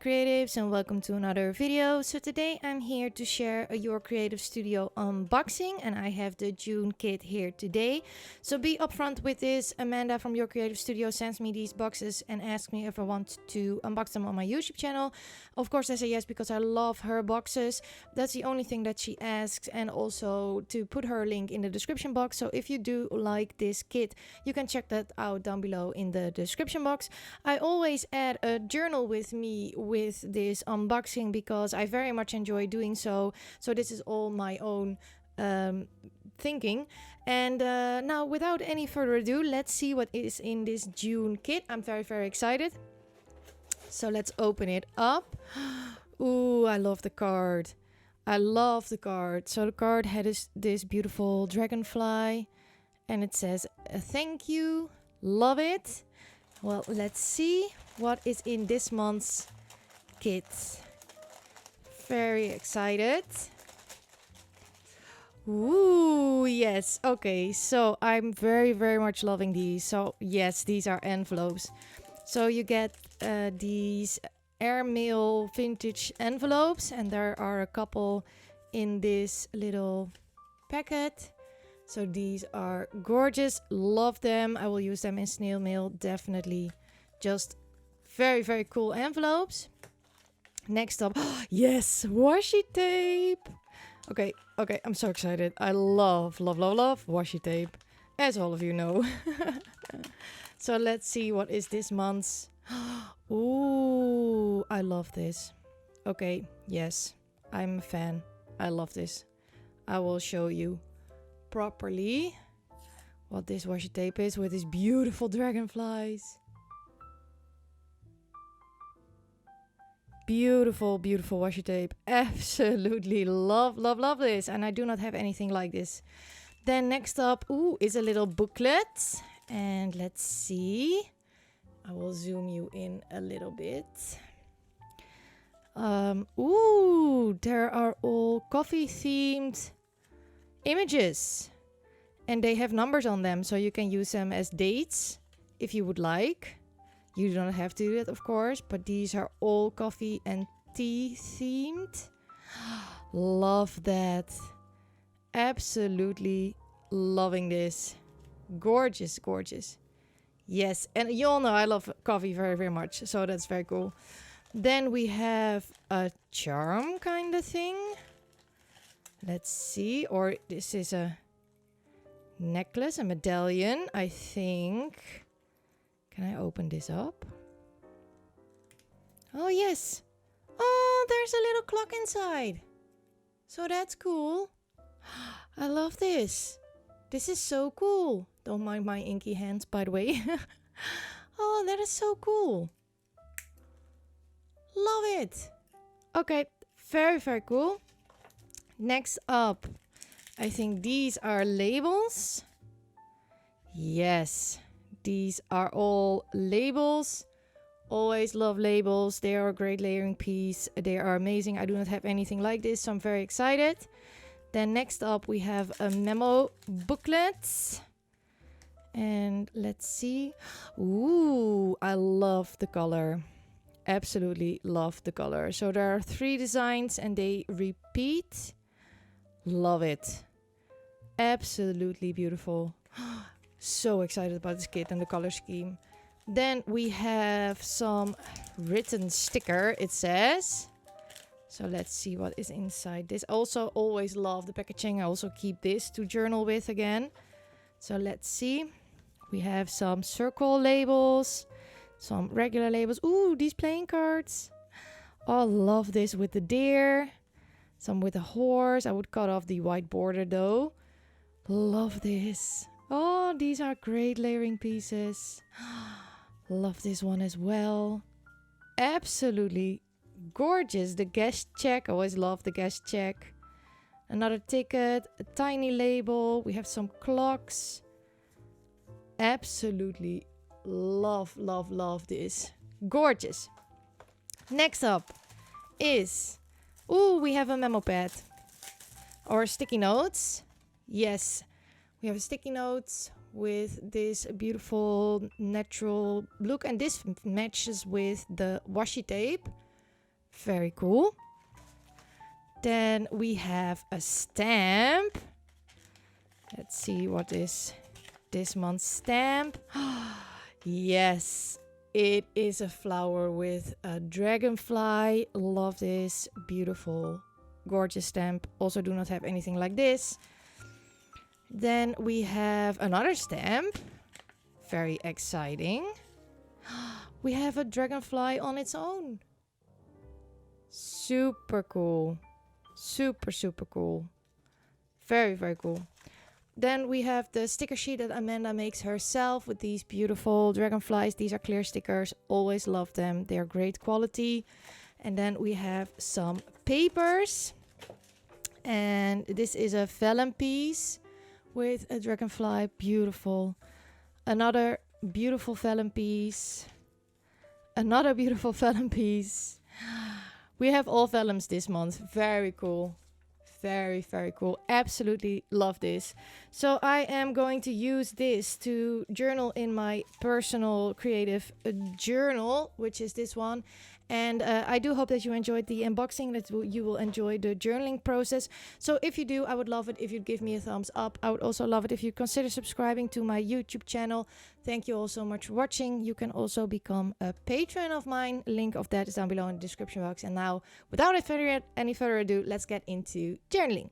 creatives, and welcome to another video. So today I'm here to share a Your Creative Studio unboxing, and I have the June kit here today. So be upfront with this. Amanda from Your Creative Studio sends me these boxes and asks me if I want to unbox them on my YouTube channel. Of course I say yes, because I love her boxes. That's the only thing that she asks, and also to put her link in the description box. So if you do like this kit, you can check that out down below in the description box. I always add a journal with me with this unboxing because I very much enjoy doing so. So this is all my own thinking. And now, without any further ado, let's see what is in this June kit. I'm very excited. So let's open it up. Ooh, I love the card. I love the card. So the card had this beautiful dragonfly, and it says thank you. Love it. Well, let's see what is in this month's kit. Very excited. Ooh, yes. Okay, so I'm very much loving these. So yes, these are envelopes. So you get these airmail vintage envelopes, and there are a couple in this little packet. So these are gorgeous. Love them. I will use them in snail mail, definitely. Just very cool envelopes. Next up, yes, washi tape. Okay, I'm so excited. I love washi tape, as all of you know. So let's see what is this month's. Ooh, I love this. Okay, yes, I'm a fan. I love this. I will show you properly what this washi tape is with these beautiful dragonflies. Beautiful washi tape. Absolutely love this, and I do not have anything like this. Then next up, ooh, is a little booklet, and let's see. I will zoom you in a little bit. Ooh, there are all coffee themed images, and they have numbers on them, so you can use them as dates if you would like. You don't have to do that, of course, but these are all coffee and tea themed. Love that. Absolutely loving this. Gorgeous. Yes, and you all know I love coffee very much, so that's very cool. Then we have a charm kind of thing. Let's see, or this is a necklace, a medallion, I think. Can I open this up? Oh, yes. Oh, there's a little clock inside. So that's cool. I love this. This is so cool. Don't mind my inky hands, by the way. Oh, that is so cool. Love it. Okay, very cool. Next up, I think these are labels. Yes, these are all labels. Always love labels. They are a great layering piece. They are amazing. I do not have anything like this, so I'm very excited. Then next up, we have a memo booklet. And let's see. Ooh, I love the color. Absolutely love the color. So there are 3 designs and they repeat. Love it. Absolutely beautiful. So excited about this kit and the color scheme. Then we have some written sticker, it says. So let's see what is inside this. Also always love the packaging. I also keep this to journal with again. So let's see. We have some circle labels, some regular labels. Ooh, these playing cards. Oh, love this with the deer. Some with a horse. I would cut off the white border though. Love this. Oh, these are great layering pieces. Love this one as well. Absolutely gorgeous. The guest check. I always love the guest check. Another ticket. A tiny label. We have some clocks. Absolutely love this. Gorgeous. Next up is... Ooh, we have a memo pad. Or sticky notes. Yes. We have sticky notes with this beautiful natural look, and this matches with the washi tape. Very cool. Then we have a stamp. Let's see what is this month's stamp. Yes, it is a flower with a dragonfly. Love this. Beautiful, gorgeous stamp. Also do not have anything like this. Then we have another stamp. Very exciting. We have a dragonfly on its own. Super cool. Super, super cool. Very, very cool. Then we have the sticker sheet that Amanda makes herself with these beautiful dragonflies. These are clear stickers. Always love them. They are great quality. And then we have some papers. And this is a vellum piece with a dragonfly. Beautiful. Another beautiful vellum piece. Another beautiful vellum piece. We have all vellums this month. Very cool. Very, very cool. Absolutely love this. So I am going to use this to journal in my personal creative journal, which is this one. And I do hope that you enjoyed the unboxing, that you will enjoy the journaling process. So if you do, I would love it if you'd give me a thumbs up. I would also love it if you consider subscribing to my YouTube channel. Thank you all so much for watching. You can also become a patron of mine. Link of that is down below in the description box. And now, without any further ado, let's get into journaling.